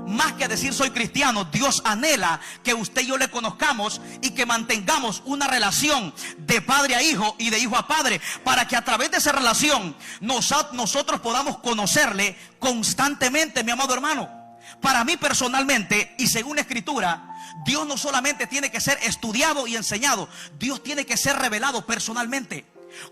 más que decir soy cristiano, Dios anhela que usted y yo le conozcamos y que mantengamos una relación de padre a hijo y de hijo a padre, para que a través de esa relación nosotros podamos conocerle constantemente, mi amado hermano. Para mí personalmente, y según la Escritura, Dios no solamente tiene que ser estudiado y enseñado, Dios tiene que ser revelado personalmente.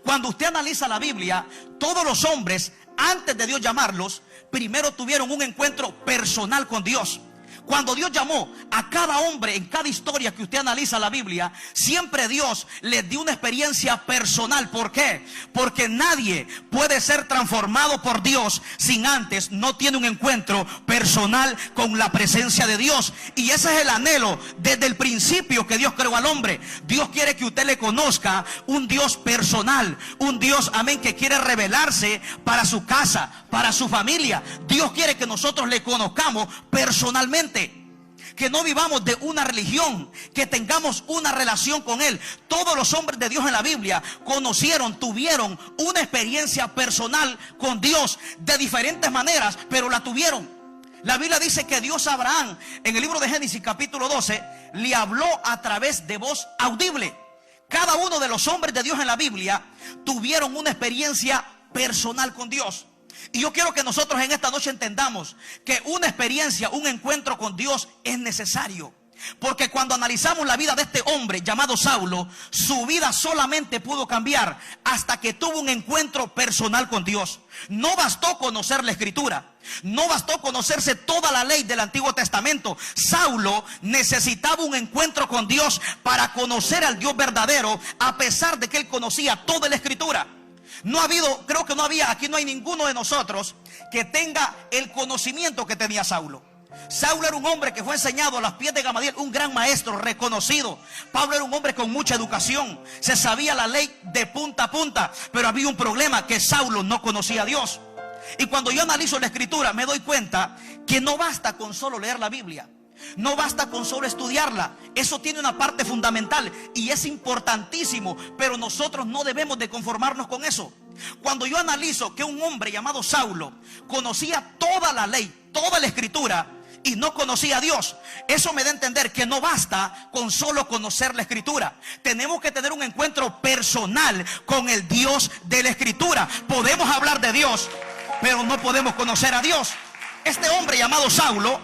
Cuando usted analiza la Biblia, todos los hombres, antes de Dios llamarlos, primero tuvieron un encuentro personal con Dios. Cuando Dios llamó a cada hombre en cada historia que usted analiza la Biblia, siempre Dios les dio una experiencia personal. ¿Por qué? Porque nadie puede ser transformado por Dios sin antes no tiene un encuentro personal con la presencia de Dios. Y ese es el anhelo desde el principio que Dios creó al hombre. Dios quiere que usted le conozca un Dios personal, un Dios, amén, que quiere revelarse para su casa, para su familia. Dios quiere que nosotros le conozcamos personalmente. Que no vivamos de una religión, que tengamos una relación con Él. Todos los hombres de Dios en la Biblia tuvieron una experiencia personal con Dios de diferentes maneras, pero la tuvieron. La Biblia dice que Dios a Abraham, en el libro de Génesis capítulo 12, le habló a través de voz audible. Cada uno de los hombres de Dios en la Biblia tuvieron una experiencia personal con Dios. Y yo quiero que nosotros en esta noche entendamos que una experiencia, un encuentro con Dios es necesario. Porque cuando analizamos la vida de este hombre llamado Saulo, su vida solamente pudo cambiar hasta que tuvo un encuentro personal con Dios. No bastó conocer la Escritura, no bastó conocerse toda la ley del Antiguo Testamento. Saulo necesitaba un encuentro con Dios para conocer al Dios verdadero, a pesar de que él conocía toda la Escritura. No ha habido, creo que no había, aquí no hay ninguno de nosotros que tenga el conocimiento que tenía Saulo. Saulo era un hombre que fue enseñado a los pies de Gamaliel, un gran maestro reconocido. Pablo era un hombre con mucha educación, se sabía la ley de punta a punta, pero había un problema, que Saulo no conocía a Dios. Y cuando yo analizo la Escritura me doy cuenta que no basta con solo leer la Biblia, no basta con solo estudiarla. Eso tiene una parte fundamental y es importantísimo, pero nosotros no debemos de conformarnos con eso. Cuando yo analizo que un hombre llamado Saulo conocía toda la ley, toda la Escritura, y no conocía a Dios, eso me da a entender que no basta con solo conocer la Escritura. Tenemos que tener un encuentro personal con el Dios de la Escritura. Podemos hablar de Dios, pero no podemos conocer a Dios. Este hombre llamado Saulo,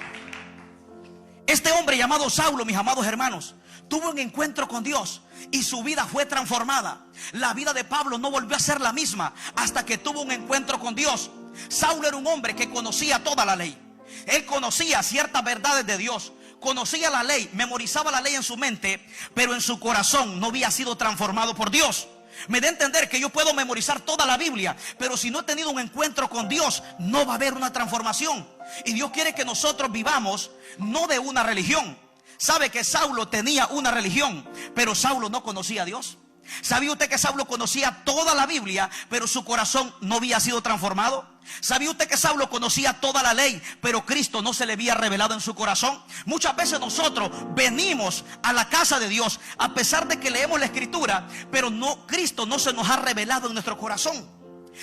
mis amados hermanos, tuvo un encuentro con Dios y su vida fue transformada. La vida de Pablo no volvió a ser la misma hasta que tuvo un encuentro con Dios. Saulo era un hombre que conocía toda la ley. Él conocía ciertas verdades de Dios, conocía la ley, memorizaba la ley en su mente, pero en su corazón no había sido transformado por Dios. Me da a entender que yo puedo memorizar toda la Biblia, pero si no he tenido un encuentro con Dios, no va a haber una transformación. Y Dios quiere que nosotros vivamos no de una religión. Sabe que Saulo tenía una religión, pero Saulo no conocía a Dios. ¿Sabía usted que Saulo conocía toda la Biblia, pero su corazón no había sido transformado? ¿Sabía usted que Saulo conocía toda la ley, pero Cristo no se le había revelado en su corazón? Muchas veces nosotros venimos a la casa de Dios a pesar de que leemos la Escritura, pero Cristo no se nos ha revelado en nuestro corazón.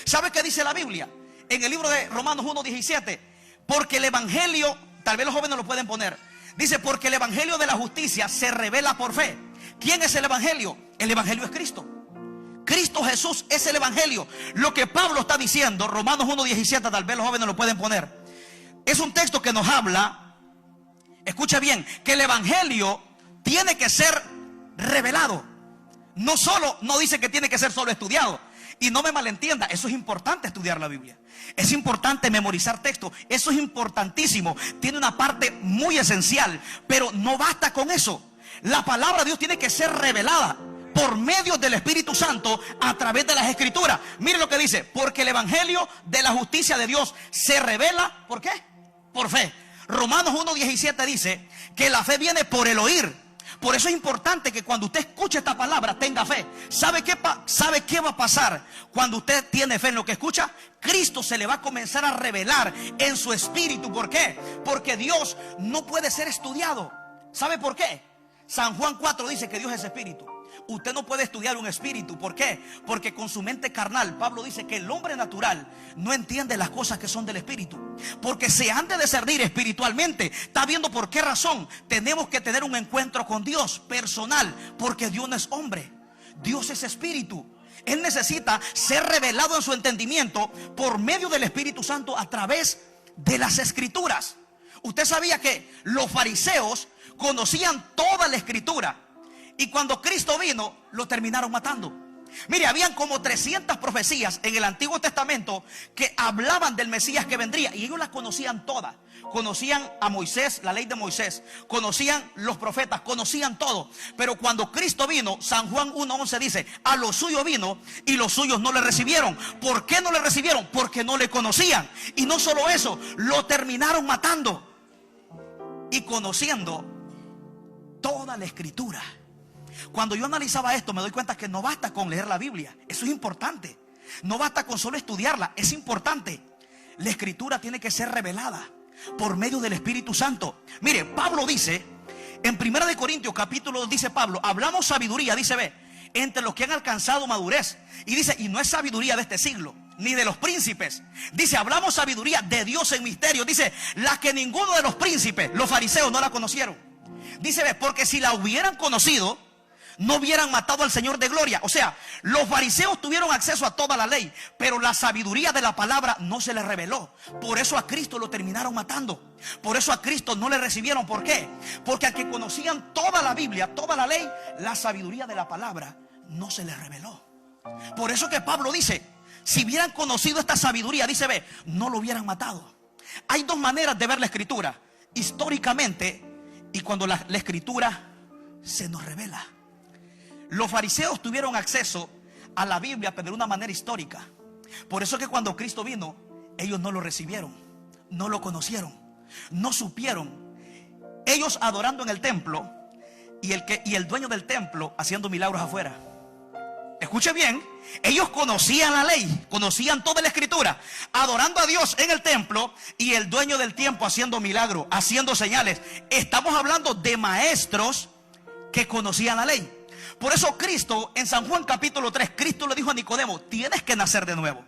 ¿Sabe qué dice la Biblia? En el libro de Romanos 1:17, porque el evangelio, tal vez los jóvenes lo pueden poner, dice, porque el evangelio de la justicia se revela por fe. ¿Quién es el evangelio? El evangelio es Cristo. Cristo Jesús es el evangelio. Lo que Pablo está diciendo, Romanos 1:17, tal vez los jóvenes lo pueden poner, es un texto que nos habla, escucha bien, que el evangelio tiene que ser revelado. No dice que tiene que ser solo estudiado. Y no me malentienda, eso es importante, estudiar la Biblia. Es importante memorizar textos, eso es importantísimo. Tiene una parte muy esencial, pero no basta con eso. La palabra de Dios tiene que ser revelada por medio del Espíritu Santo a través de las Escrituras. Mire lo que dice, porque el evangelio de la justicia de Dios se revela, ¿por qué? Por fe. Romanos 1:17 dice que la fe viene por el oír. Por eso es importante que cuando usted escuche esta palabra tenga fe. ¿Sabe qué va a pasar cuando usted tiene fe en lo que escucha? Cristo se le va a comenzar a revelar en su espíritu. ¿Por qué? Porque Dios no puede ser estudiado. ¿Sabe por qué? San Juan 4 dice que Dios es espíritu. Usted no puede estudiar un espíritu. ¿Por qué? Porque con su mente carnal, Pablo dice que el hombre natural no entiende las cosas que son del espíritu, porque se han de discernir espiritualmente. ¿Está viendo por qué razón tenemos que tener un encuentro con Dios personal? Porque Dios no es hombre, Dios es espíritu. Él necesita ser revelado en su entendimiento por medio del Espíritu Santo a través de las escrituras. Usted sabía que los fariseos conocían toda la escritura, y cuando Cristo vino lo terminaron matando. Mire, habían como 300 profecías en el Antiguo Testamento que hablaban del Mesías que vendría, y ellos las conocían todas. Conocían a Moisés, la ley de Moisés, conocían los profetas, conocían todo. Pero cuando Cristo vino, San Juan 1:11 dice: a los suyos vino y los suyos no le recibieron. ¿Por qué no le recibieron? Porque no le conocían. Y no solo eso, lo terminaron matando. Y conociendo toda la escritura. Cuando yo analizaba esto, me doy cuenta que no basta con leer la Biblia. Eso es importante. No basta con solo estudiarla, es importante. La escritura tiene que ser revelada por medio del Espíritu Santo. Mire, Pablo dice en 1 Corintios capítulo 2, dice Pablo: hablamos sabiduría, dice, ve, entre los que han alcanzado madurez. Y dice, y no es sabiduría de este siglo, ni de los príncipes. Dice, hablamos sabiduría de Dios en misterio. Dice, la que ninguno de los príncipes, los fariseos, no la conocieron. Dice, ve, porque si la hubieran conocido, no hubieran matado al Señor de gloria. O sea, los fariseos tuvieron acceso a toda la ley, pero la sabiduría de la palabra no se les reveló. Por eso a Cristo lo terminaron matando. Por eso a Cristo no le recibieron. ¿Por qué? Porque a que conocían toda la Biblia, toda la ley, la sabiduría de la palabra no se les reveló. Por eso que Pablo dice, si hubieran conocido esta sabiduría, dice, ve, no lo hubieran matado. Hay dos maneras de ver la escritura: históricamente y cuando la escritura se nos revela. Los fariseos tuvieron acceso a la Biblia, pero de una manera histórica. Por eso que cuando Cristo vino, ellos no lo recibieron, no lo conocieron, no supieron. Ellos adorando en el templo y el dueño del templo haciendo milagros afuera. Escuche bien, ellos conocían la ley, conocían toda la escritura, adorando a Dios en el templo, y el dueño del tiempo haciendo milagros, haciendo señales. Estamos hablando de maestros que conocían la ley. Por eso Cristo en San Juan capítulo 3, Cristo le dijo a Nicodemo: tienes que nacer de nuevo.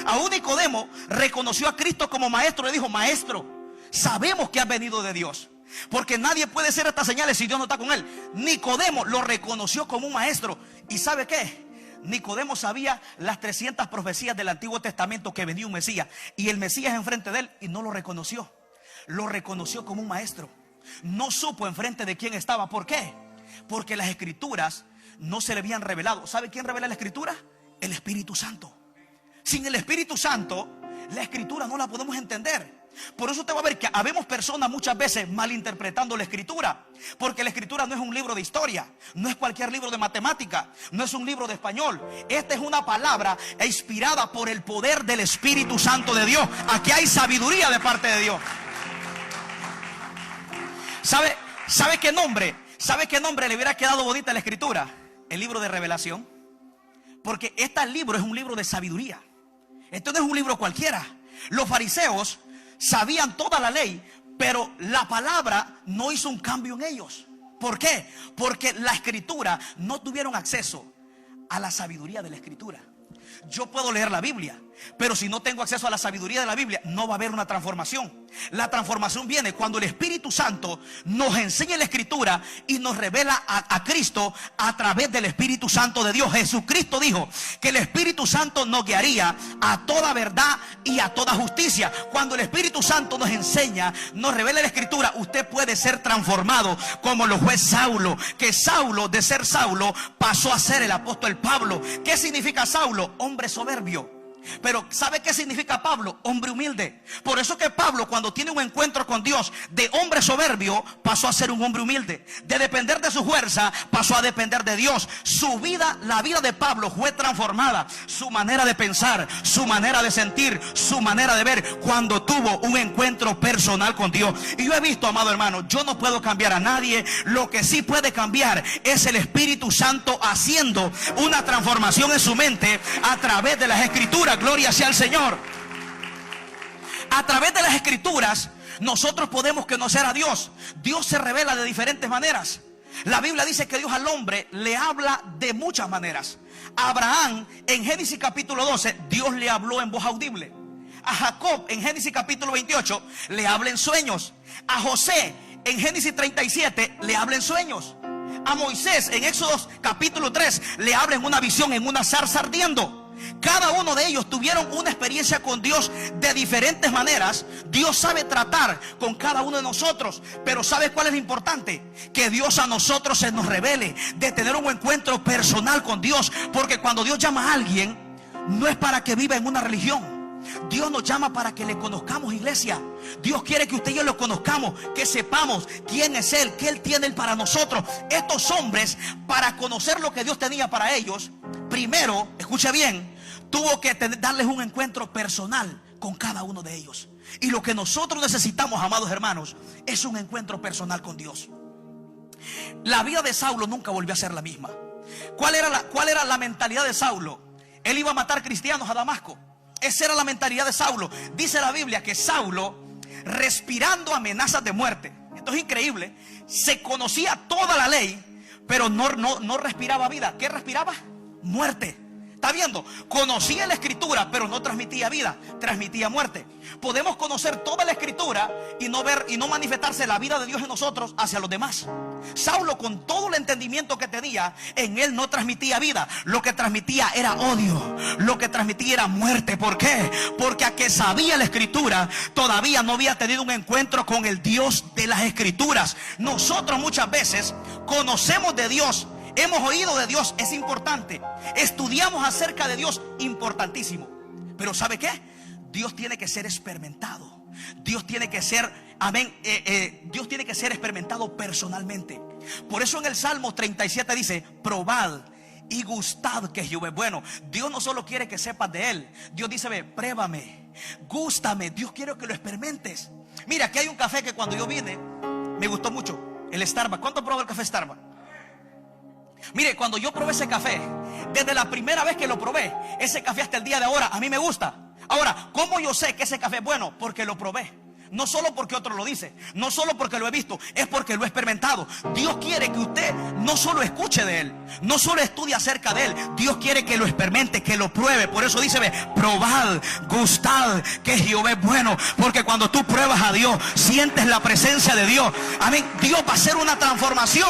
Aún Nicodemo reconoció a Cristo como maestro. Le dijo: maestro, sabemos que has venido de Dios, porque nadie puede hacer estas señales si Dios no está con él. Nicodemo lo reconoció como un maestro. ¿Y sabe qué? Nicodemo sabía las 300 profecías del Antiguo Testamento que venía un Mesías, y el Mesías enfrente de él, y no lo reconoció. Lo reconoció como un maestro. No supo enfrente de quién estaba. ¿Por qué? Porque las escrituras no se le habían revelado. ¿Sabe quién revela la escritura? El Espíritu Santo. Sin el Espíritu Santo, la escritura no la podemos entender. Por eso usted va a ver que habemos personas muchas veces malinterpretando la escritura, porque la escritura no es un libro de historia, no es cualquier libro de matemática, no es un libro de español. Esta es una palabra inspirada por el poder del Espíritu Santo de Dios. Aquí hay sabiduría de parte de Dios. ¿Sabe qué nombre? ¿Sabe qué nombre le hubiera quedado bonita a la escritura? El libro de Revelación. Porque este libro es un libro de sabiduría. Esto no es un libro cualquiera. Los fariseos sabían toda la ley, pero la palabra no hizo un cambio en ellos. ¿Por qué? Porque la escritura no tuvieron acceso a la sabiduría de la escritura. Yo puedo leer la Biblia, pero si no tengo acceso a la sabiduría de la Biblia, no va a haber una transformación. La transformación viene cuando el Espíritu Santo nos enseña la escritura y nos revela a Cristo a través del Espíritu Santo de Dios. Jesucristo dijo que el Espíritu Santo nos guiaría a toda verdad y a toda justicia. Cuando el Espíritu Santo nos enseña, nos revela la escritura, usted puede ser transformado como lo fue Saulo. Que Saulo, de ser Saulo, pasó a ser el apóstol Pablo. ¿Qué significa Saulo? Hombre soberbio. Pero ¿sabe qué significa Pablo? Hombre humilde. Por eso que Pablo, cuando tiene un encuentro con Dios, de hombre soberbio pasó a ser un hombre humilde. De depender de su fuerza pasó a depender de Dios. Su vida, la vida de Pablo fue transformada. Su manera de pensar, su manera de sentir, su manera de ver, cuando tuvo un encuentro personal con Dios. Y yo he visto, amado hermano, yo no puedo cambiar a nadie. Lo que sí puede cambiar es el Espíritu Santo haciendo una transformación en su mente a través de las escrituras. Gloria sea al Señor. A través de las escrituras nosotros podemos conocer a Dios. Dios se revela de diferentes maneras. La Biblia dice que Dios al hombre le habla de muchas maneras. A Abraham en Génesis capítulo 12 Dios le habló en voz audible. A Jacob en Génesis capítulo 28 le habla en sueños. A José en Génesis 37 le habla en sueños. A Moisés en Éxodo capítulo 3 le habla en una visión, en una zarza ardiendo. Cada uno de ellos tuvieron una experiencia con Dios de diferentes maneras. Dios sabe tratar con cada uno de nosotros, pero ¿sabe cuál es lo importante? Que Dios a nosotros se nos revele, de tener un encuentro personal con Dios. Porque cuando Dios llama a alguien, no es para que viva en una religión. Dios nos llama para que le conozcamos, iglesia. Dios quiere que usted y yo lo conozcamos, que sepamos quién es Él, qué Él tiene para nosotros. Estos hombres, para conocer lo que Dios tenía para ellos, primero, escuche bien, tuvo que darles un encuentro personal con cada uno de ellos. Y lo que nosotros necesitamos, amados hermanos, es un encuentro personal con Dios. La vida de Saulo nunca volvió a ser la misma. ¿Cuál era la mentalidad de Saulo? Él iba a matar cristianos a Damasco. Esa era la mentalidad de Saulo. Dice la Biblia que Saulo, respirando amenazas de muerte, esto es increíble, se conocía toda la ley, pero no respiraba vida. ¿Qué respiraba? Muerte. ¿Está viendo? Conocía la escritura, pero no transmitía vida, transmitía muerte. Podemos conocer toda la escritura y no ver y no manifestarse la vida de Dios en nosotros hacia los demás. Saulo, con todo el entendimiento que tenía, en él no transmitía vida. Lo que transmitía era odio, lo que transmitía era muerte. ¿Por qué? Porque a que sabía la escritura, todavía no había tenido un encuentro con el Dios de las escrituras. Nosotros muchas veces conocemos de Dios, hemos oído de Dios, es importante. Estudiamos acerca de Dios, importantísimo. Pero ¿sabe qué? Dios tiene que ser experimentado. Dios tiene que ser, amén, Dios tiene que ser experimentado personalmente. Por eso en el Salmo 37 dice: probad y gustad que Jehová es bueno. Dios no solo quiere que sepas de Él. Dios dice: ve, pruébame, gústame. Dios quiere que lo experimentes. Mira, aquí hay un café que cuando yo vine me gustó mucho, el Starbucks. ¿Cuánto probó el café Starbucks? Mire, cuando yo probé ese café, desde la primera vez que lo probé, ese café hasta el día de ahora a mí me gusta. Ahora, ¿cómo yo sé que ese café es bueno? Porque lo probé. No solo porque otro lo dice, no solo porque lo he visto, es porque lo he experimentado. Dios quiere que usted no solo escuche de Él, no solo estudie acerca de Él. Dios quiere que lo experimente, que lo pruebe. Por eso dice: ve, probad, gustad que Jehová es bueno. Porque cuando tú pruebas a Dios, sientes la presencia de Dios. Amén. Dios va a hacer una transformación.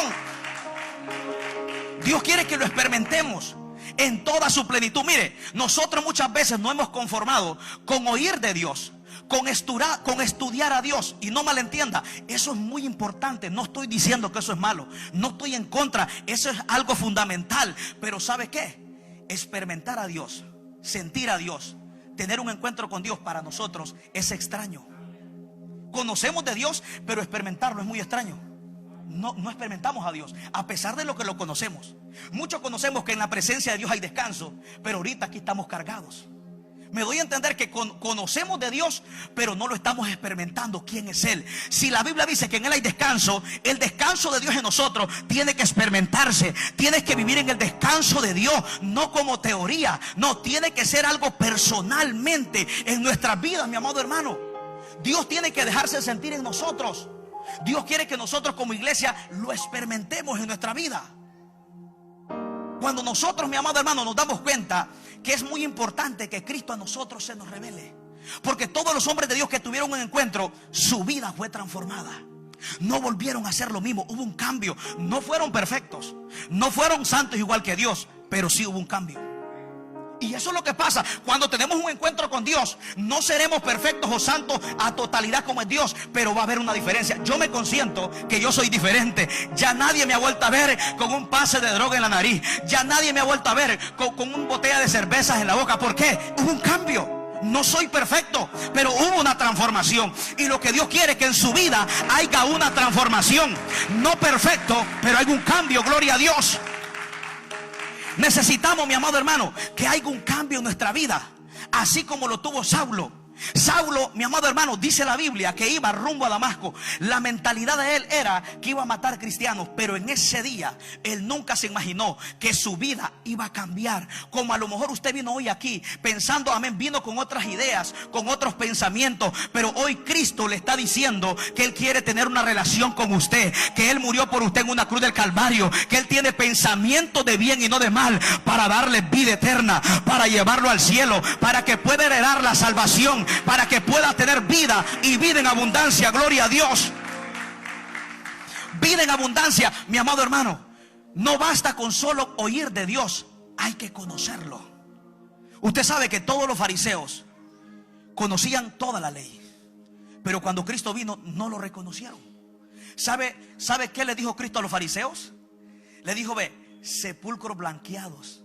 Dios quiere que lo experimentemos en toda su plenitud. Mire, nosotros muchas veces no hemos conformado con oír de Dios, con estudiar a Dios. Y no malentienda, eso es muy importante. No estoy diciendo que eso es malo, no estoy en contra, eso es algo fundamental. Pero ¿sabe qué? Experimentar a Dios, sentir a Dios, tener un encuentro con Dios, para nosotros es extraño. Conocemos de Dios, pero experimentarlo es muy extraño. No experimentamos a Dios, a pesar de lo que lo conocemos. Muchos conocemos que en la presencia de Dios hay descanso, pero ahorita aquí estamos cargados. Me doy a entender que conocemos de Dios, pero no lo estamos experimentando. ¿Quién es Él? Si la Biblia dice que en Él hay descanso, el descanso de Dios en nosotros tiene que experimentarse. Tienes que vivir en el descanso de Dios, no como teoría. No, tiene que ser algo personalmente en nuestras vidas, mi amado hermano. Dios tiene que dejarse sentir en nosotros. Dios quiere que nosotros como iglesia lo experimentemos en nuestra vida. Cuando nosotros, mi amado hermano, nos damos cuenta que es muy importante que Cristo a nosotros se nos revele. Porque todos los hombres de Dios que tuvieron un encuentro, su vida fue transformada. No volvieron a hacer lo mismo, hubo un cambio. No fueron perfectos, no fueron santos igual que Dios, pero sí hubo un cambio. Y eso es lo que pasa cuando tenemos un encuentro con Dios. No seremos perfectos o santos a totalidad como es Dios, pero va a haber una diferencia. Yo me consiento que yo soy diferente. Ya nadie me ha vuelto a ver con un pase de droga en la nariz. Ya nadie me ha vuelto a ver con un botella de cervezas en la boca. ¿Por qué? Hubo un cambio. No soy perfecto, pero hubo una transformación. Y lo que Dios quiere es que en su vida haya una transformación. No perfecto, pero hay un cambio. Gloria a Dios. Necesitamos, mi amado hermano, que haya un cambio en nuestra vida, así como lo tuvo Saulo. Saulo, mi amado hermano, dice la Biblia que iba rumbo a Damasco. La mentalidad de él era que iba a matar cristianos, pero en ese día él nunca se imaginó que su vida iba a cambiar. Como a lo mejor usted vino hoy aquí pensando, amén, vino con otras ideas, con otros pensamientos, pero hoy Cristo le está diciendo que Él quiere tener una relación con usted, que Él murió por usted en una cruz del Calvario, que Él tiene pensamientos de bien y no de mal, para darle vida eterna, para llevarlo al cielo, para que pueda heredar la salvación, para que pueda tener vida y vida en abundancia. Gloria a Dios. Vida en abundancia. Mi amado hermano, no basta con solo oír de Dios, hay que conocerlo. Usted sabe que todos los fariseos conocían toda la ley, pero cuando Cristo vino no lo reconocieron. ¿Sabe qué le dijo Cristo a los fariseos? Le dijo: ve, sepulcros blanqueados,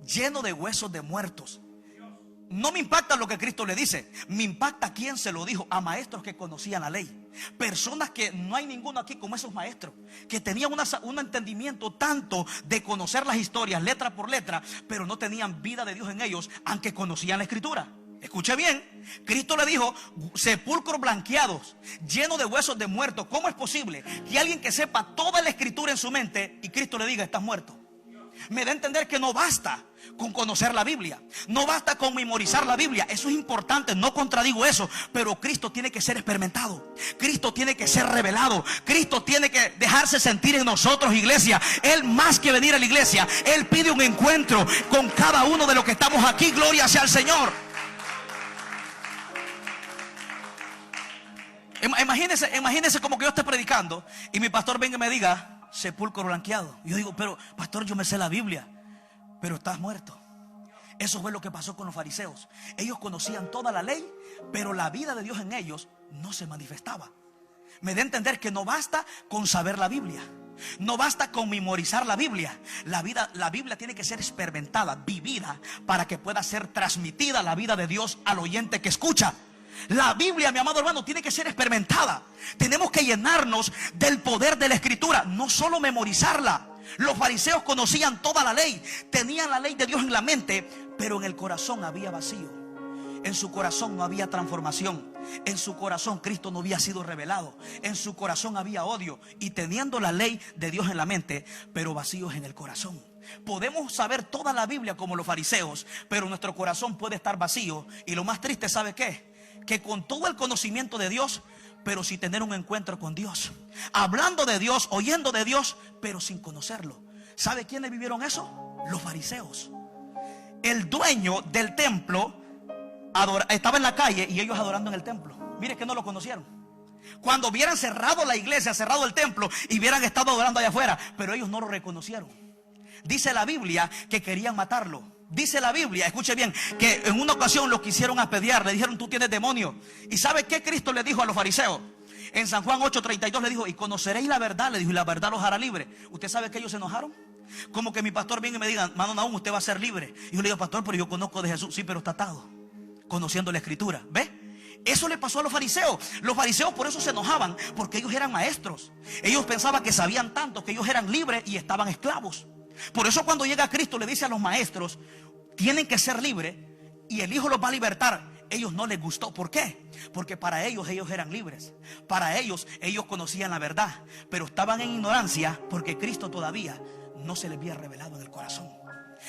llenos de huesos de muertos. No me impacta lo que Cristo le dice, me impacta quién se lo dijo. A maestros que conocían la ley, personas que no hay ninguno aquí como esos maestros, que tenían un entendimiento tanto de conocer las historias letra por letra, pero no tenían vida de Dios en ellos, aunque conocían la escritura. Escuche bien, Cristo le dijo: sepulcros blanqueados, llenos de huesos de muertos. ¿Cómo es posible que alguien que sepa toda la escritura en su mente y Cristo le diga: estás muerto? Me da a entender que no basta con conocer la Biblia, no basta con memorizar la Biblia. Eso es importante, no contradigo eso, pero Cristo tiene que ser experimentado, Cristo tiene que ser revelado, Cristo tiene que dejarse sentir en nosotros, iglesia. Él, más que venir a la iglesia, Él pide un encuentro con cada uno de los que estamos aquí. Gloria sea al Señor. Imagínese como que yo esté predicando y mi pastor venga y me diga: sepulcro blanqueado. Y yo digo: pero pastor, yo me sé la Biblia, pero estás muerto. Eso fue lo que pasó con los fariseos. Ellos conocían toda la ley, pero la vida de Dios en ellos no se manifestaba. Me da a entender que no basta con saber la Biblia, no basta con memorizar la Biblia. La Biblia tiene que ser experimentada, vivida, para que pueda ser transmitida la vida de Dios al oyente que escucha. La Biblia, mi amado hermano, tiene que ser experimentada. Tenemos que llenarnos del poder de la escritura, no solo memorizarla. Los fariseos conocían toda la ley, tenían la ley de Dios en la mente, pero en el corazón había vacío. En su corazón no había transformación. En su corazón Cristo no había sido revelado. En su corazón había odio. Y teniendo la ley de Dios en la mente, pero vacíos en el corazón. Podemos saber toda la Biblia como los fariseos, pero nuestro corazón puede estar vacío. Y lo más triste, ¿sabe qué? Que con todo el conocimiento de Dios, pero sin tener un encuentro con Dios, hablando de Dios, oyendo de Dios, pero sin conocerlo. ¿Sabe quiénes vivieron eso? Los fariseos. El dueño del templo estaba en la calle y ellos adorando en el templo. Mire que no lo conocieron. Cuando hubieran cerrado la iglesia, cerrado el templo, y hubieran estado adorando allá afuera, pero ellos no lo reconocieron. Dice la Biblia que querían matarlo. Dice la Biblia, escuche bien, que en una ocasión lo quisieron apedrear, le dijeron: tú tienes demonio. ¿Y sabe qué Cristo le dijo a los fariseos? En San Juan 8:32 le dijo: y conoceréis la verdad, le dijo, y la verdad los hará libre. ¿Usted sabe que ellos se enojaron? Como que mi pastor venga y me diga: hermano Nahum, usted va a ser libre. Y yo le digo: pastor, pero yo conozco de Jesús. Sí, pero está atado, conociendo la escritura. ¿Ve? Eso le pasó a los fariseos. Los fariseos por eso se enojaban, porque ellos eran maestros. Ellos pensaban que sabían tanto, que ellos eran libres y estaban esclavos. Por eso cuando llega Cristo le dice a los maestros: tienen que ser libres y el Hijo los va a libertar. Ellos no les gustó. ¿Por qué? Porque para ellos eran libres. Para ellos conocían la verdad, pero estaban en ignorancia porque Cristo todavía no se les había revelado en el corazón.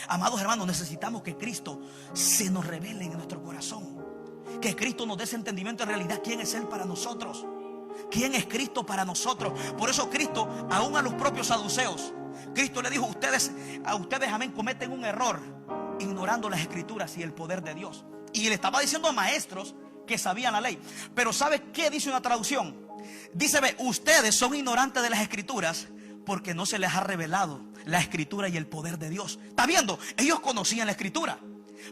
Amados hermanos, necesitamos que Cristo se nos revele en nuestro corazón, que Cristo nos dé ese entendimiento en realidad. ¿Quién es Él para nosotros? ¿Quién es Cristo para nosotros? Por eso Cristo, aún a los propios saduceos, Cristo le dijo: a ustedes, amén, cometen un error ignorando las escrituras y el poder de Dios. Y le estaba diciendo a maestros que sabían la ley. Pero ¿sabe qué dice una traducción? Dice: ve, ustedes son ignorantes de las escrituras porque no se les ha revelado la escritura y el poder de Dios. ¿Está viendo? Ellos conocían la escritura,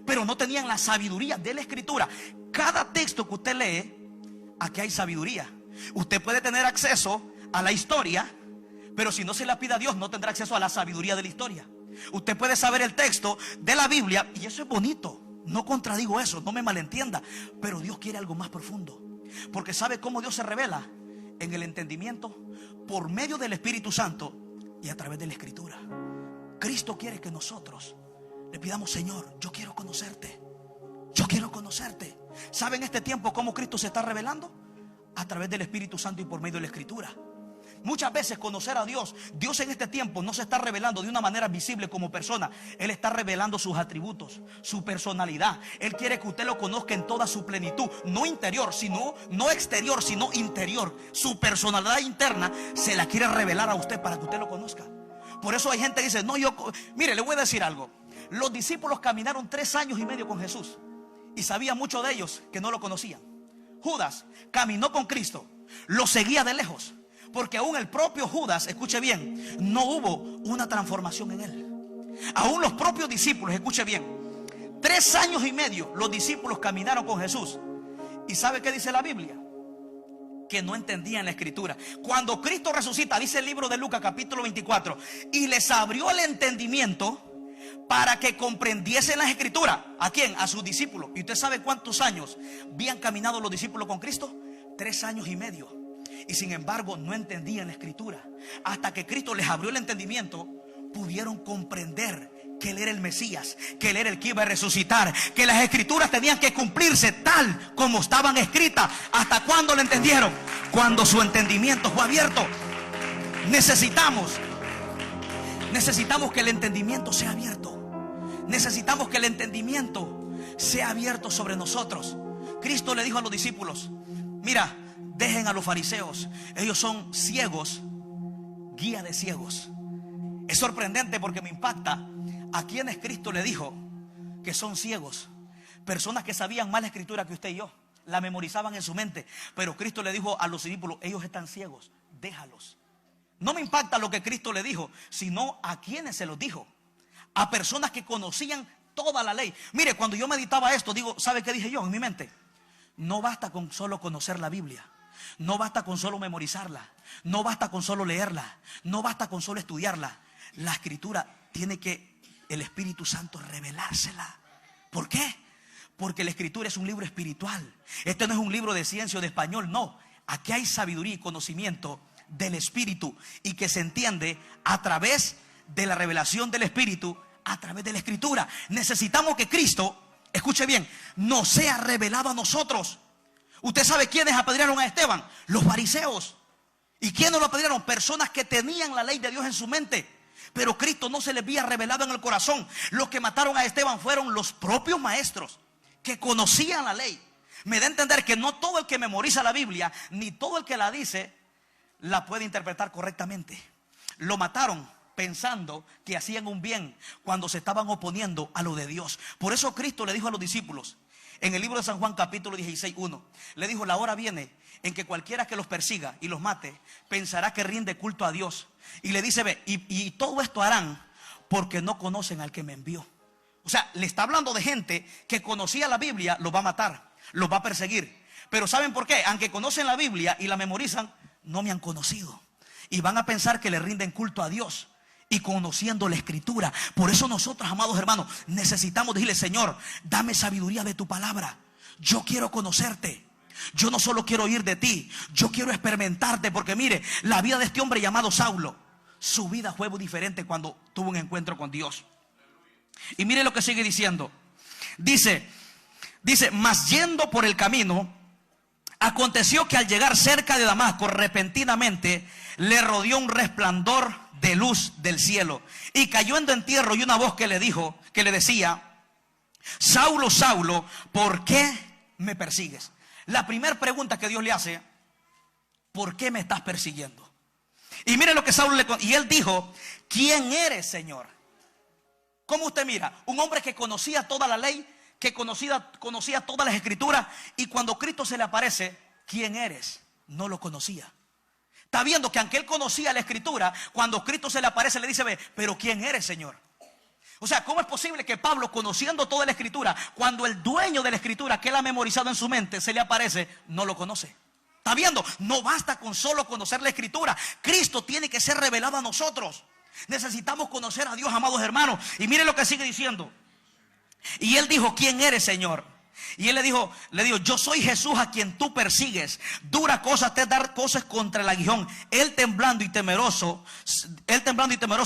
pero no tenían la sabiduría de la escritura. Cada texto que usted lee, aquí hay sabiduría. Usted puede tener acceso a la historia, pero si no se la pide a Dios, no tendrá acceso a la sabiduría de la historia. Usted puede saber el texto de la Biblia, y eso es bonito, no contradigo eso, no me malentienda, pero Dios quiere algo más profundo. Porque ¿sabe cómo Dios se revela? En el entendimiento, por medio del Espíritu Santo y a través de la Escritura. Cristo quiere que nosotros le pidamos: Señor, yo quiero conocerte. Yo quiero conocerte. ¿Sabe en este tiempo cómo Cristo se está revelando? A través del Espíritu Santo y por medio de la Escritura. Muchas veces conocer a Dios, Dios en este tiempo no se está revelando de una manera visible como persona. Él está revelando sus atributos, su personalidad. Él quiere que usted lo conozca en toda su plenitud. No interior, sino, no exterior, sino interior. Su personalidad interna se la quiere revelar a usted para que usted lo conozca. Por eso hay gente que dice, no, mire, le voy a decir algo. Los discípulos caminaron 3 años y medio con Jesús y sabía muchos de ellos que no lo conocían. Judas caminó con Cristo, lo seguía de lejos, porque aún el propio Judas, escuche bien, no hubo una transformación en él. Aún los propios discípulos, escuche bien, 3 años y medio los discípulos caminaron con Jesús. ¿Y sabe qué dice la Biblia? Que no entendían la Escritura. Cuando Cristo resucita, dice el libro de Lucas capítulo 24, y les abrió el entendimiento para que comprendiesen las Escrituras. ¿A quién? A sus discípulos. ¿Y usted sabe cuántos años habían caminado los discípulos con Cristo? 3 años y medio. Y sin embargo no entendían la Escritura. Hasta que Cristo les abrió el entendimiento, pudieron comprender que Él era el Mesías, que Él era el que iba a resucitar, que las Escrituras tenían que cumplirse tal como estaban escritas. ¿Hasta cuándo lo entendieron? Cuando su entendimiento fue abierto. Necesitamos que el entendimiento sea abierto. Necesitamos que el entendimiento sea abierto sobre nosotros. Cristo le dijo a los discípulos, mira, dejen a los fariseos, ellos son ciegos, guía de ciegos. Es sorprendente porque me impacta a quienes Cristo le dijo que son ciegos. Personas que sabían más la Escritura que usted y yo, la memorizaban en su mente. Pero Cristo le dijo a los discípulos, ellos están ciegos, déjalos. No me impacta lo que Cristo le dijo, sino a quienes se los dijo. A personas que conocían toda la ley. Mire, cuando yo meditaba esto, digo, ¿sabe qué dije yo en mi mente? No basta con solo conocer la Biblia. No basta con solo memorizarla. No basta con solo leerla. No basta con solo estudiarla. La Escritura tiene que el Espíritu Santo revelársela. ¿Por qué? Porque la Escritura es un libro espiritual. Este no es un libro de ciencia o de español, no. Aquí hay sabiduría y conocimiento del Espíritu, y que se entiende a través de la revelación del Espíritu, a través de la Escritura. Necesitamos que Cristo, escuche bien, nos sea revelado a nosotros. Usted sabe quiénes apedrearon a Esteban, los fariseos. ¿Y quiénes lo apedrearon? Personas que tenían la ley de Dios en su mente, pero Cristo no se les había revelado en el corazón. Los que mataron a Esteban fueron los propios maestros que conocían la ley. Me da a entender que no todo el que memoriza la Biblia, ni todo el que la dice, la puede interpretar correctamente. Lo mataron pensando que hacían un bien cuando se estaban oponiendo a lo de Dios. Por eso Cristo le dijo a los discípulos en el libro de San Juan capítulo 16:1, le dijo, la hora viene en que cualquiera que los persiga y los mate pensará que rinde culto a Dios. Y le dice, ve, y todo esto harán porque no conocen al que me envió. O sea, le está hablando de gente que conocía la Biblia, los va a matar, los va a perseguir. Pero ¿saben por qué? Aunque conocen la Biblia y la memorizan, no me han conocido. Y van a pensar que le rinden culto a Dios y conociendo la Escritura. Por eso nosotros, amados hermanos, necesitamos decirle, Señor, dame sabiduría de tu palabra. Yo quiero conocerte. Yo no solo quiero oír de ti, yo quiero experimentarte. Porque mire, la vida de este hombre llamado Saulo, su vida fue muy diferente cuando tuvo un encuentro con Dios. Y mire lo que sigue diciendo. Dice, mas yendo por el camino, aconteció que al llegar cerca de Damasco, repentinamente le rodeó un resplandor de luz del cielo, y cayó en tierra, y una voz que le decía, Saulo, Saulo, ¿por qué me persigues? La primera pregunta que Dios le hace, ¿por qué me estás persiguiendo? Y mire lo que Saulo y él dijo, ¿quién eres, Señor? ¿Cómo usted mira? Un hombre que conocía toda la ley, que conocía todas las Escrituras, y cuando Cristo se le aparece, ¿quién eres? No lo conocía. Está viendo que aunque él conocía la Escritura, cuando Cristo se le aparece le dice, ve, pero ¿quién eres, Señor? O sea, ¿cómo es posible que Pablo, conociendo toda la Escritura, cuando el dueño de la Escritura que él ha memorizado en su mente se le aparece, no lo conoce? Está viendo, no basta con solo conocer la Escritura. Cristo tiene que ser revelado a nosotros. Necesitamos conocer a Dios, amados hermanos. Y mire lo que sigue diciendo. Y él dijo, ¿quién eres, Señor? Y él le dijo, yo soy Jesús a quien tú persigues. Dura cosa te dar cosas contra el aguijón. Él temblando y temeroso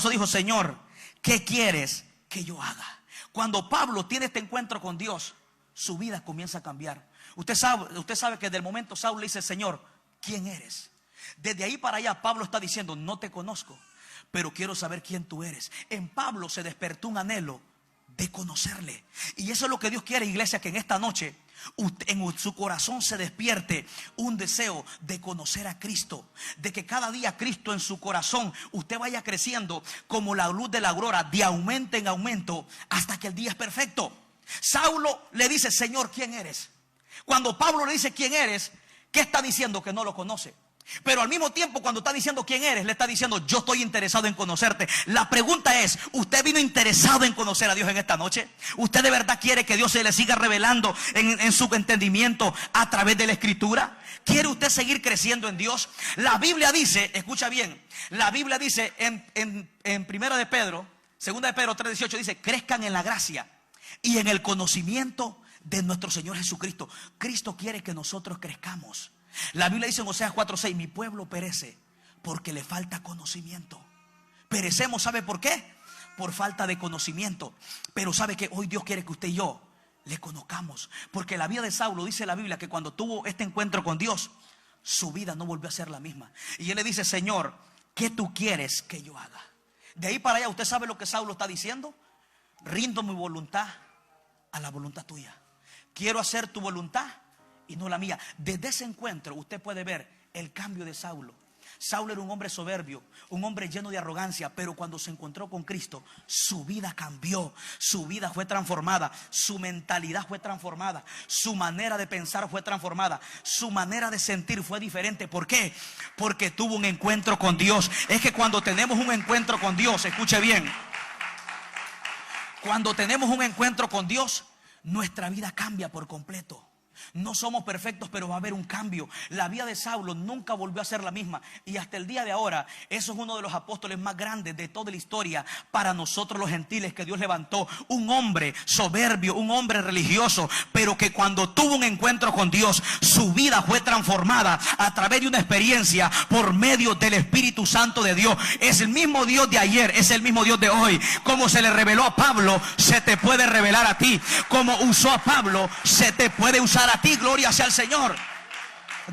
dijo, Señor, ¿qué quieres que yo haga? Cuando Pablo tiene este encuentro con Dios, su vida comienza a cambiar. Usted sabe que desde el momento Saulo le dice: Señor, ¿quién eres? Desde ahí para allá Pablo está diciendo: no te conozco, pero quiero saber quién tú eres. En Pablo se despertó un anhelo de conocerle. Y eso es lo que Dios quiere, iglesia, que en esta noche en su corazón se despierte un deseo de conocer a Cristo, de que cada día Cristo en su corazón usted vaya creciendo como la luz de la aurora, de aumento en aumento, hasta que el día es perfecto. Saulo le dice: Señor, ¿quién eres? Cuando Pablo le dice quién eres, ¿qué está diciendo? Que no lo conoce. Pero al mismo tiempo, cuando está diciendo quién eres, le está diciendo: yo estoy interesado en conocerte. La pregunta es: ¿usted vino interesado en conocer a Dios en esta noche? ¿Usted de verdad quiere que Dios se le siga revelando en su entendimiento a través de la Escritura? ¿Quiere usted seguir creciendo en Dios? La Biblia dice, escucha bien, la Biblia dice en primera de Pedro, segunda de Pedro 3:18, dice: crezcan en la gracia y en el conocimiento de nuestro Señor Jesucristo. Cristo quiere que nosotros crezcamos. La Biblia dice en Oseas 4:6: mi pueblo perece porque le falta conocimiento. Perecemos, ¿sabe por qué? Por falta de conocimiento. Pero sabe que hoy Dios quiere que usted y yo le conozcamos, porque la vida de Saulo, dice la Biblia, que cuando tuvo este encuentro con Dios, su vida no volvió a ser la misma. Y él le dice: Señor, ¿qué tú quieres que yo haga? De ahí para allá, ¿usted sabe lo que Saulo está diciendo? Rindo mi voluntad a la voluntad tuya. Quiero hacer tu voluntad y no la mía. Desde ese encuentro usted puede ver el cambio de Saulo. Saulo era un hombre soberbio, un hombre lleno de arrogancia, pero cuando se encontró con Cristo, su vida cambió, su vida fue transformada, su mentalidad fue transformada, su manera de pensar fue transformada, su manera de sentir fue diferente. ¿Por qué? Porque tuvo un encuentro con Dios. Es que cuando tenemos un encuentro con Dios, escuche bien, cuando tenemos un encuentro con Dios, nuestra vida cambia por completo. No somos perfectos, pero va a haber un cambio. La vida de Saulo nunca volvió a ser la misma. Y hasta el día de ahora, eso es uno de los apóstoles más grandes de toda la historia para nosotros los gentiles, que Dios levantó. Un hombre soberbio, un hombre religioso, pero que cuando tuvo un encuentro con Dios, su vida fue transformada a través de una experiencia por medio del Espíritu Santo de Dios. Es el mismo Dios de ayer, es el mismo Dios de hoy. Como se le reveló a Pablo, se te puede revelar a ti. Como usó a Pablo, se te puede usar a ti. Gloria sea al Señor.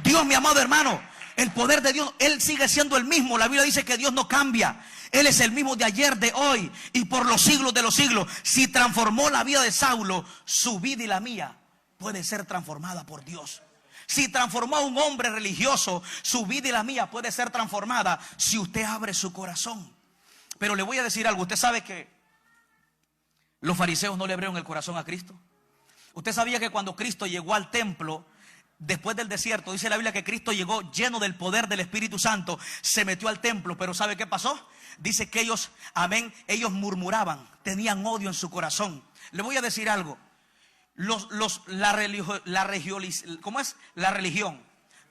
Dios, mi amado hermano, el poder de Dios, Él sigue siendo el mismo. La Biblia dice que Dios no cambia. Él es el mismo de ayer, de hoy y por los siglos de los siglos. Si transformó la vida de Saulo, su vida y la mía puede ser transformada por Dios. Si transformó a un hombre religioso, su vida y la mía puede ser transformada si usted abre su corazón. Pero le voy a decir algo. Usted sabe que los fariseos no le abrieron el corazón a Cristo. Usted sabía que cuando Cristo llegó al templo, después del desierto, dice la Biblia que Cristo llegó lleno del poder del Espíritu Santo, se metió al templo, pero ¿sabe qué pasó? Dice que ellos, amén, ellos murmuraban, tenían odio en su corazón. Le voy a decir algo. La religión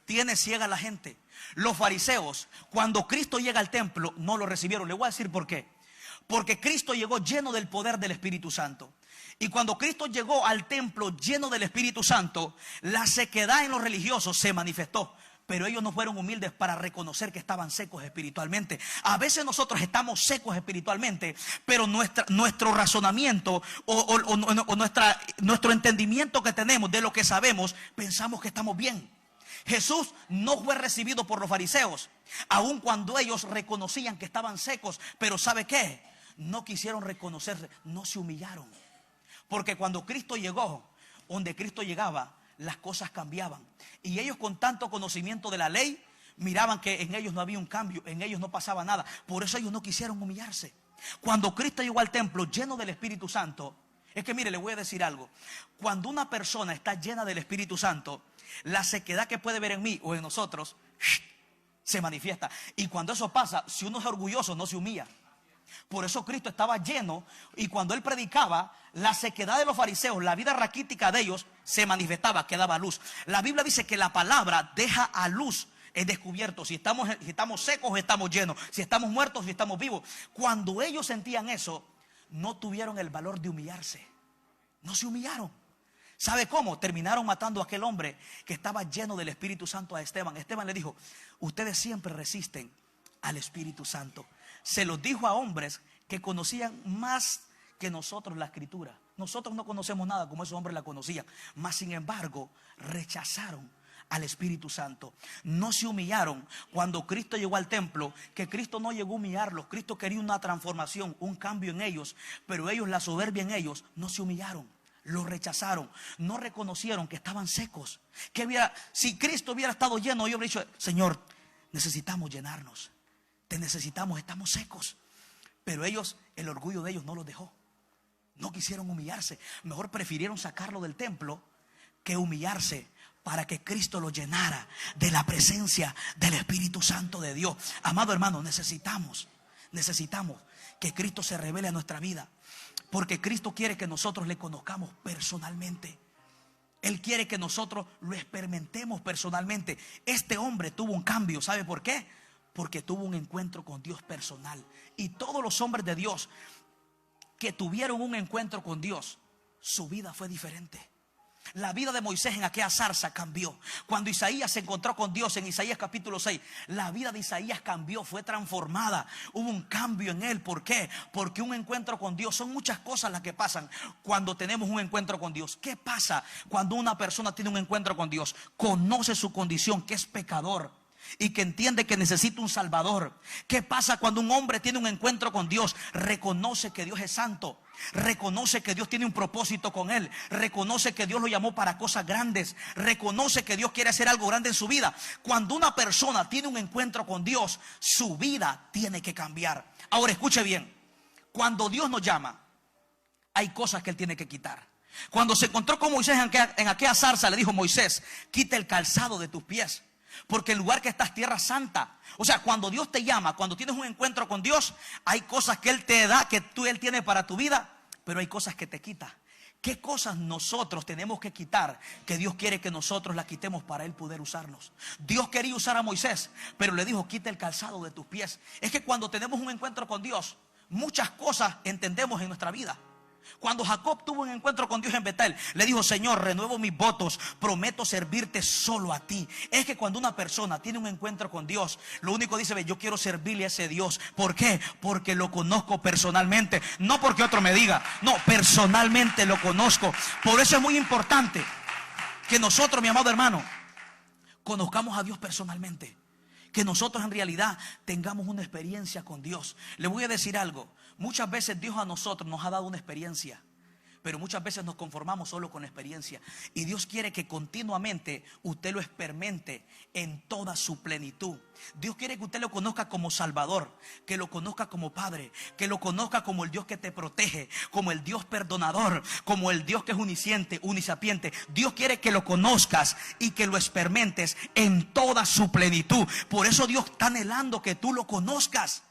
tiene ciega a la gente. Los fariseos, cuando Cristo llega al templo, no lo recibieron. Le voy a decir por qué. Porque Cristo llegó lleno del poder del Espíritu Santo. Y cuando Cristo llegó al templo lleno del Espíritu Santo, la sequedad en los religiosos se manifestó. Pero ellos no fueron humildes para reconocer que estaban secos espiritualmente. A veces nosotros estamos secos espiritualmente, pero nuestro razonamiento o nuestro entendimiento que tenemos de lo que sabemos, pensamos que estamos bien. Jesús no fue recibido por los fariseos, aun cuando ellos reconocían que estaban secos. Pero ¿sabe qué? No quisieron reconocerse, no se humillaron. Porque cuando Cristo llegó, donde Cristo llegaba, las cosas cambiaban. Y ellos, con tanto conocimiento de la ley, miraban que en ellos no había un cambio, en ellos no pasaba nada. Por eso ellos no quisieron humillarse. Cuando Cristo llegó al templo lleno del Espíritu Santo, es que mire, le voy a decir algo. Cuando una persona está llena del Espíritu Santo, la sequedad que puede ver en mí o en nosotros se manifiesta. Y cuando eso pasa, si uno es orgulloso, no se humilla. Por eso Cristo estaba lleno, y cuando Él predicaba, la sequedad de los fariseos, la vida raquítica de ellos se manifestaba, que daba luz. La Biblia dice que la palabra deja a luz, es descubierto si estamos secos o estamos llenos, si estamos muertos o si estamos vivos. Cuando ellos sentían eso, no tuvieron el valor de humillarse. No se humillaron. ¿Sabe cómo? Terminaron matando a aquel hombre que estaba lleno del Espíritu Santo, a Esteban. Esteban le dijo: ustedes siempre resisten al Espíritu Santo. Se los dijo a hombres que conocían más que nosotros la Escritura, nosotros no conocemos nada como esos hombres la conocían. Mas sin embargo, rechazaron al Espíritu Santo. No se humillaron cuando Cristo llegó al templo, que Cristo no llegó a humillarlos. Cristo quería una transformación, un cambio en ellos, pero ellos, la soberbia en ellos, no se humillaron. Lo rechazaron, no reconocieron que estaban secos. Si Cristo hubiera estado lleno, yo habría dicho: Señor, necesitamos llenarnos, te necesitamos, estamos secos. Pero ellos, el orgullo de ellos no los dejó. No quisieron humillarse. Mejor prefirieron sacarlo del templo que humillarse para que Cristo lo llenara de la presencia del Espíritu Santo de Dios. Amado hermano, necesitamos que Cristo se revele a nuestra vida, porque Cristo quiere que nosotros le conozcamos personalmente. Él quiere que nosotros lo experimentemos personalmente. Este hombre tuvo un cambio. ¿Sabe por qué? Porque tuvo un encuentro con Dios personal. Y todos los hombres de Dios que tuvieron un encuentro con Dios, su vida fue diferente. La vida de Moisés en aquella zarza cambió. Cuando Isaías se encontró con Dios en Isaías capítulo 6, la vida de Isaías cambió, fue transformada. Hubo un cambio en él. ¿Por qué? Porque un encuentro con Dios, son muchas cosas las que pasan cuando tenemos un encuentro con Dios. ¿Qué pasa cuando una persona tiene un encuentro con Dios? Conoce su condición, que es pecador, y que entiende que necesita un salvador. ¿Qué pasa cuando un hombre tiene un encuentro con Dios? Reconoce que Dios es santo, reconoce que Dios tiene un propósito con él, reconoce que Dios lo llamó para cosas grandes, reconoce que Dios quiere hacer algo grande en su vida. Cuando una persona tiene un encuentro con Dios, su vida tiene que cambiar. Ahora escuche bien, cuando Dios nos llama, hay cosas que Él tiene que quitar. Cuando se encontró con Moisés en aquella zarza, le dijo: Moisés, quita el calzado de tus pies, porque el lugar que está es tierra santa. O sea, cuando Dios te llama, cuando tienes un encuentro con Dios, hay cosas que Él te da, que Él tiene para tu vida, pero hay cosas que te quita. ¿Qué cosas nosotros tenemos que quitar que Dios quiere que nosotros las quitemos para Él poder usarnos? Dios quería usar a Moisés, pero le dijo: quita el calzado de tus pies. Es que cuando tenemos un encuentro con Dios, muchas cosas entendemos en nuestra vida. Cuando Jacob tuvo un encuentro con Dios en Betel, le dijo: Señor, renuevo mis votos, prometo servirte solo a ti. Es que cuando una persona tiene un encuentro con Dios, lo único que dice: yo quiero servirle a ese Dios. ¿Por qué? Porque lo conozco personalmente. No porque otro me diga, no, personalmente lo conozco. Por eso es muy importante que nosotros, mi amado hermano, conozcamos a Dios personalmente, que nosotros en realidad tengamos una experiencia con Dios. Le voy a decir algo: muchas veces Dios a nosotros nos ha dado una experiencia, pero muchas veces nos conformamos solo con la experiencia. Y Dios quiere que continuamente usted lo experimente en toda su plenitud. Dios quiere que usted lo conozca como Salvador, que lo conozca como Padre, que lo conozca como el Dios que te protege, como el Dios perdonador, como el Dios que es unisciente, unisapiente. Dios quiere que lo conozcas y que lo experimentes en toda su plenitud. Por eso Dios está anhelando que tú lo conozcas.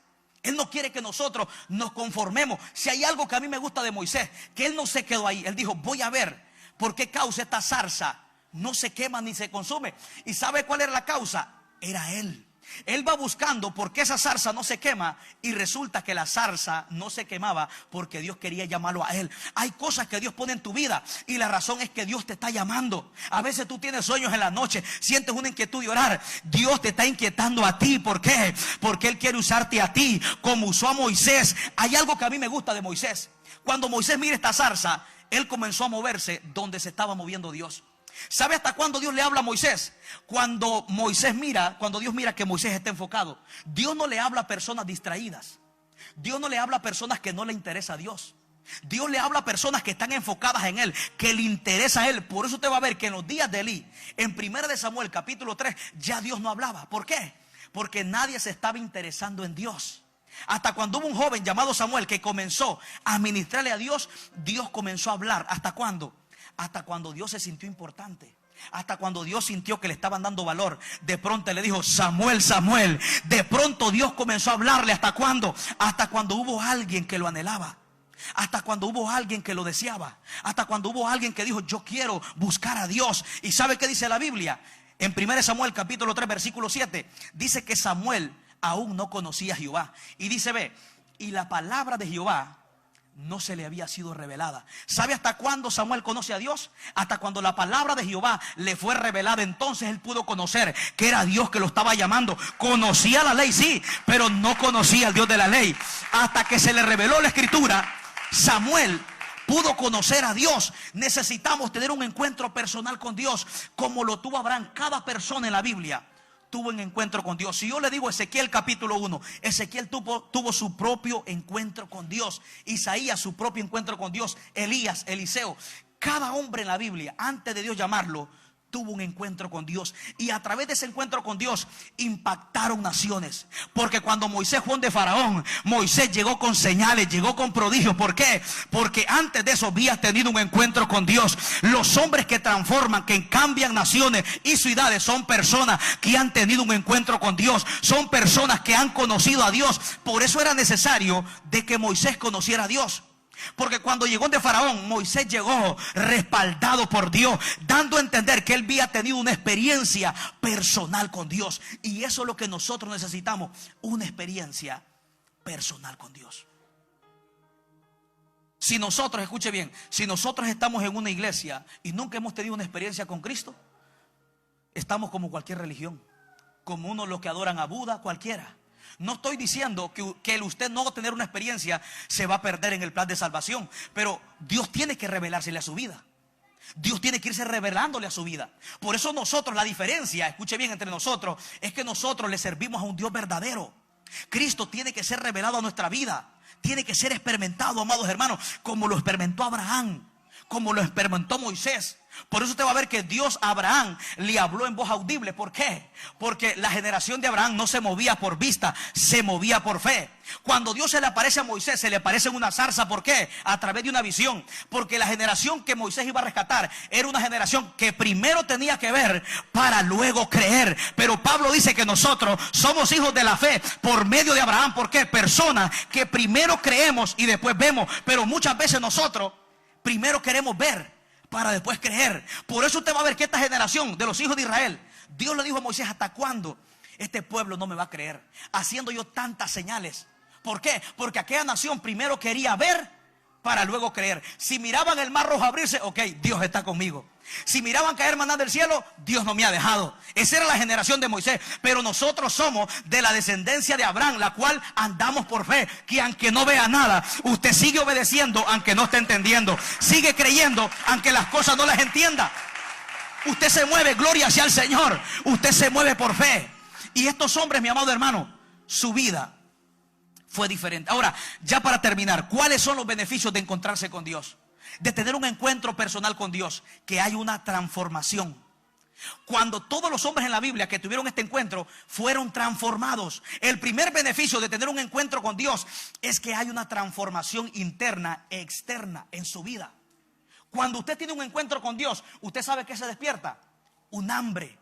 Él no quiere que nosotros nos conformemos. Si hay algo que a mí me gusta de Moisés, que él no se quedó ahí. Él dijo: voy a ver por qué causa esta zarza no se quema ni se consume. ¿Y sabe cuál era la causa? Era él. Él va buscando por qué esa zarza no se quema, y resulta que la zarza no se quemaba porque Dios quería llamarlo a él. Hay cosas que Dios pone en tu vida y la razón es que Dios te está llamando. A veces tú tienes sueños en la noche, sientes una inquietud de orar. Dios te está inquietando a ti. ¿Por qué? Porque Él quiere usarte a ti como usó a Moisés. Hay algo que a mí me gusta de Moisés. Cuando Moisés mira esta zarza, él comenzó a moverse donde se estaba moviendo Dios. ¿Sabe hasta cuándo Dios le habla a Moisés? Cuando Dios mira que Moisés está enfocado. Dios no le habla a personas distraídas. Dios no le habla a personas que no le interesa a Dios. Dios le habla a personas que están enfocadas en Él, que le interesa a Él. Por eso usted va a ver que en los días de Elí, en 1 de Samuel capítulo 3, ya Dios no hablaba. ¿Por qué? Porque nadie se estaba interesando en Dios. Hasta cuando hubo un joven llamado Samuel que comenzó a ministrarle a Dios, Dios comenzó a hablar. ¿Hasta cuándo? Hasta cuando Dios se sintió importante. Hasta cuando Dios sintió que le estaban dando valor. De pronto le dijo: Samuel, Samuel. De pronto Dios comenzó a hablarle. ¿Hasta cuándo? Hasta cuando hubo alguien que lo anhelaba. Hasta cuando hubo alguien que lo deseaba. Hasta cuando hubo alguien que dijo: yo quiero buscar a Dios. ¿Y sabe qué dice la Biblia? En 1 Samuel capítulo 3 versículo 7 dice que Samuel aún no conocía a Jehová. Y dice: ve, y la palabra de Jehová no se le había sido revelada. ¿Sabe hasta cuándo Samuel conoce a Dios? Hasta cuando la palabra de Jehová le fue revelada. Entonces él pudo conocer que era Dios que lo estaba llamando. Conocía la ley, sí, pero no conocía al Dios de la ley. Hasta que se le reveló la escritura, Samuel pudo conocer a Dios. Necesitamos tener un encuentro personal con Dios, como lo tuvo Abraham. Cada persona en la Biblia tuvo un encuentro con Dios. Si yo le digo Ezequiel capítulo 1, Ezequiel tuvo su propio encuentro con Dios. Isaías su propio encuentro con Dios. Elías, Eliseo. Cada hombre en la Biblia, antes de Dios llamarlo, tuvo un encuentro con Dios. Y a través de ese encuentro con Dios impactaron naciones. Porque cuando Moisés fue de Faraón, Moisés llegó con señales, llegó con prodigios. ¿Por qué? Porque antes de eso había tenido un encuentro con Dios. Los hombres que transforman, que cambian naciones y ciudades, son personas que han tenido un encuentro con Dios. Son personas que han conocido a Dios. Por eso era necesario de que Moisés conociera a Dios. Porque cuando llegó de Faraón, Moisés llegó respaldado por Dios, dando a entender que él había tenido una experiencia personal con Dios. Y eso es lo que nosotros necesitamos, una experiencia personal con Dios. Si nosotros, escuche bien, si nosotros estamos en una iglesia y nunca hemos tenido una experiencia con Cristo, estamos como cualquier religión, como unos los que adoran a Buda, cualquiera. No estoy diciendo que el usted no tener una experiencia se va a perder en el plan de salvación, pero Dios tiene que revelársele a su vida. Dios tiene que irse revelándole a su vida. Por eso nosotros, la diferencia, escuche bien, entre nosotros, es que nosotros le servimos a un Dios verdadero. Cristo tiene que ser revelado a nuestra vida. Tiene que ser experimentado, amados hermanos, como lo experimentó Abraham, como lo experimentó Moisés. Por eso usted va a ver que Dios a Abraham le habló en voz audible. ¿Por qué? Porque la generación de Abraham no se movía por vista, se movía por fe. Cuando Dios se le aparece a Moisés, se le aparece en una zarza. ¿Por qué? A través de una visión. Porque la generación que Moisés iba a rescatar era una generación que primero tenía que ver para luego creer. Pero Pablo dice que nosotros somos hijos de la fe por medio de Abraham. ¿Por qué? Personas que primero creemos y después vemos. Pero muchas veces nosotros primero queremos ver para después creer. Por eso usted va a ver que esta generación de los hijos de Israel, Dios le dijo a Moisés: ¿hasta cuándo este pueblo no me va a creer? Haciendo yo tantas señales. ¿Por qué? Porque aquella nación primero quería ver para luego creer. Si miraban el mar rojo abrirse, ok, Dios está conmigo. Si miraban caer maná del cielo, Dios no me ha dejado. Esa era la generación de Moisés. Pero nosotros somos de la descendencia de Abraham, la cual andamos por fe. Que aunque no vea nada, usted sigue obedeciendo aunque no esté entendiendo. Sigue creyendo aunque las cosas no las entienda. Usted se mueve, gloria sea al Señor. Usted se mueve por fe. Y estos hombres, mi amado hermano, su vida fue diferente. Ahora, ya para terminar, ¿cuáles son los beneficios de encontrarse con Dios? De tener un encuentro personal con Dios. Que hay una transformación. Cuando todos los hombres en la Biblia que tuvieron este encuentro fueron transformados. El primer beneficio de tener un encuentro con Dios es que hay una transformación interna e externa en su vida. Cuando usted tiene un encuentro con Dios, usted sabe que se despierta un hambre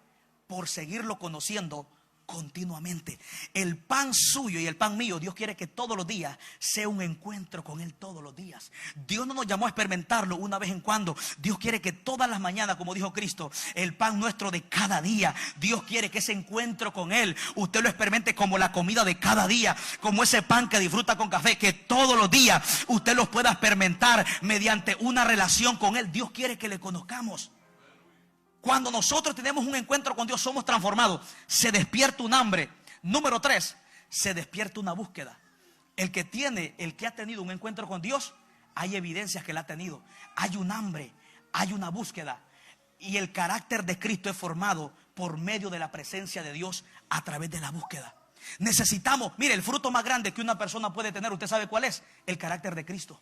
por seguirlo conociendo continuamente. El pan suyo y el pan mío, Dios quiere que todos los días sea un encuentro con Él todos los días. Dios no nos llamó a experimentarlo una vez en cuando. Dios quiere que todas las mañanas, como dijo Cristo, el pan nuestro de cada día. Dios quiere que ese encuentro con Él usted lo experimente como la comida de cada día, como ese pan que disfruta con café, que todos los días usted los pueda experimentar mediante una relación con Él. Dios quiere que le conozcamos. Cuando nosotros tenemos un encuentro con Dios, somos transformados. Se despierta un hambre. Número 3, se despierta una búsqueda. El que ha tenido un encuentro con Dios, hay evidencias que la ha tenido. Hay un hambre, hay una búsqueda. Y el carácter de Cristo es formado por medio de la presencia de Dios a través de la búsqueda. Necesitamos, mire, el fruto más grande que una persona puede tener, ¿usted sabe cuál es? El carácter de Cristo.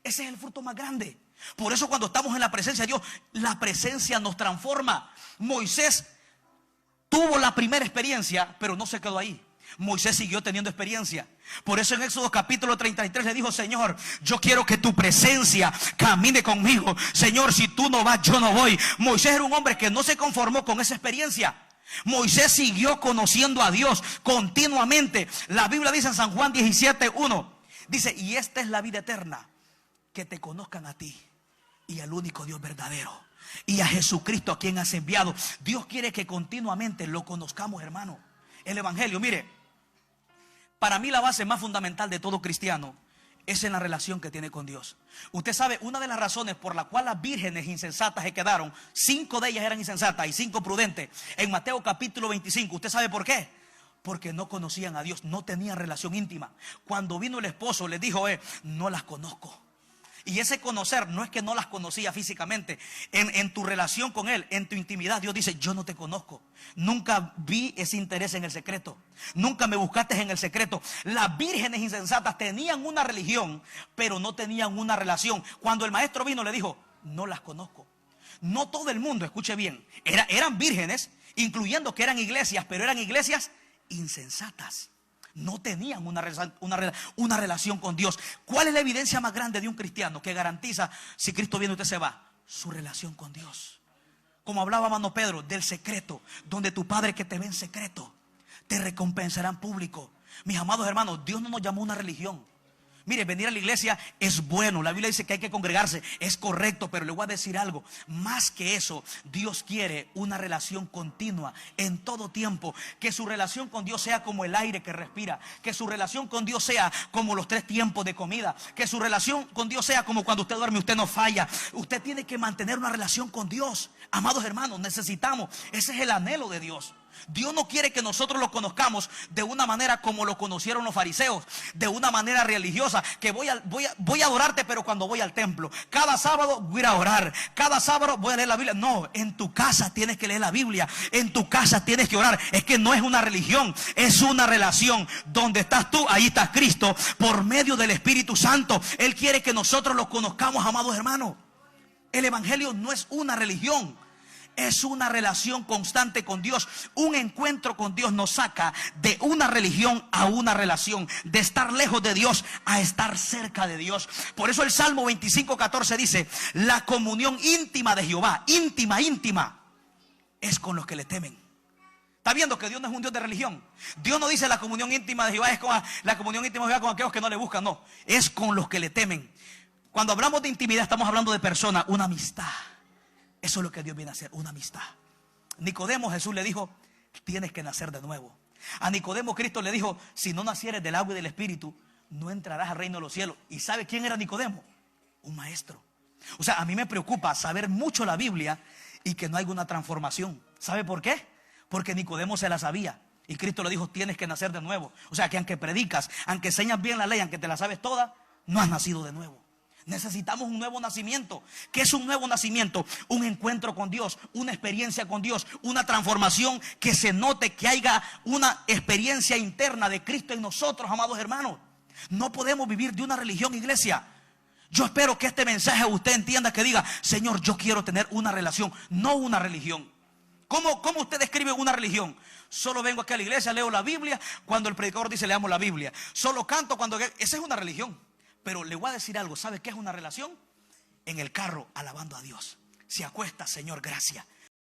Ese es el fruto más grande. Por eso cuando estamos en la presencia de Dios, la presencia nos transforma. Moisés tuvo la primera experiencia, pero no se quedó ahí. Moisés siguió teniendo experiencia. Por eso en Éxodo capítulo 33 le dijo: Señor, yo quiero que tu presencia camine conmigo. Señor, si tú no vas, yo no voy. Moisés era un hombre que no se conformó con esa experiencia. Moisés siguió conociendo a Dios continuamente. La Biblia dice en San Juan 17:1, dice: y esta es la vida eterna, que te conozcan a ti y al único Dios verdadero, y a Jesucristo a quien has enviado. Dios quiere que continuamente lo conozcamos, hermano. El evangelio, mire, para mí la base más fundamental de todo cristiano es en la relación que tiene con Dios. Usted sabe, una de las razones por la cual las vírgenes insensatas se quedaron, 5 de ellas eran insensatas y 5 prudentes, en Mateo capítulo 25, ¿usted sabe por qué? Porque no conocían a Dios, no tenían relación íntima. Cuando vino el esposo les dijo: no las conozco. Y ese conocer no es que no las conocía físicamente. En tu relación con Él, en tu intimidad, Dios dice, yo no te conozco. Nunca vi ese interés en el secreto. Nunca me buscaste en el secreto. Las vírgenes insensatas tenían una religión, pero no tenían una relación. Cuando el maestro vino, le dijo, no las conozco. No todo el mundo, escuche bien, eran vírgenes, incluyendo que eran iglesias, pero eran iglesias insensatas. No tenían una relación con Dios. ¿Cuál es la evidencia más grande de un cristiano que garantiza, si Cristo viene, usted se va? Su relación con Dios. Como hablaba hermano Pedro, del secreto, donde tu Padre que te ve en secreto te recompensará en público. Mis amados hermanos, Dios no nos llamó a una religión. Mire, venir a la iglesia es bueno. La Biblia dice que hay que congregarse, es correcto, pero le voy a decir algo. Más que eso, Dios quiere una relación continua en todo tiempo. Que su relación con Dios sea como el aire que respira. Que su relación con Dios sea como los 3 tiempos de comida. Que su relación con Dios sea como cuando usted duerme, usted no falla. Usted tiene que mantener una relación con Dios. Amados hermanos, necesitamos. Ese es el anhelo de Dios. Dios no quiere que nosotros lo conozcamos de una manera como lo conocieron los fariseos, de una manera religiosa, que voy a adorarte, pero cuando voy al templo, cada sábado voy a ir a orar, cada sábado voy a leer la Biblia. No, en tu casa tienes que leer la Biblia, en tu casa tienes que orar. Es que no es una religión, es una relación. Donde estás tú, ahí está Cristo, por medio del Espíritu Santo. Él quiere que nosotros lo conozcamos, amados hermanos. El evangelio no es una religión, es una relación constante con Dios. Un encuentro con Dios nos saca de una religión a una relación, de estar lejos de Dios a estar cerca de Dios. Por eso el Salmo 25:14 dice, la comunión íntima de Jehová, íntima, es con los que le temen. Está viendo que Dios no es un Dios de religión. Dios no dice la comunión íntima de Jehová es con la comunión íntima de Jehová con aquellos que no le buscan. No, es con los que le temen. Cuando hablamos de intimidad, estamos hablando de persona, una amistad. Eso es lo que Dios viene a hacer, una amistad. Nicodemo, Jesús le dijo, tienes que nacer de nuevo. A Nicodemo Cristo le dijo, si no nacieres del agua y del Espíritu, no entrarás al reino de los cielos. ¿Y sabe quién era Nicodemo? Un maestro. O sea, a mí me preocupa saber mucho la Biblia y que no haya una transformación. ¿Sabe por qué? Porque Nicodemo se la sabía. Y Cristo le dijo, tienes que nacer de nuevo. O sea, que aunque predicas, aunque enseñas bien la ley, aunque te la sabes toda, no has nacido de nuevo. Necesitamos un nuevo nacimiento. ¿Qué es un nuevo nacimiento? Un encuentro con Dios, una experiencia con Dios, una transformación, que se note que haya una experiencia interna de Cristo en nosotros, amados hermanos. No podemos vivir de una religión, iglesia. Yo espero que este mensaje usted entienda, que diga, Señor, yo quiero tener una relación, no una religión. ¿Cómo usted describe una religión? Solo vengo aquí a la iglesia, leo la Biblia cuando el predicador dice leamos la Biblia. Solo canto cuando... Esa es una religión. Pero le voy a decir algo. ¿Sabe qué es una relación? En el carro, alabando a Dios. Se acuesta, Señor, gracias.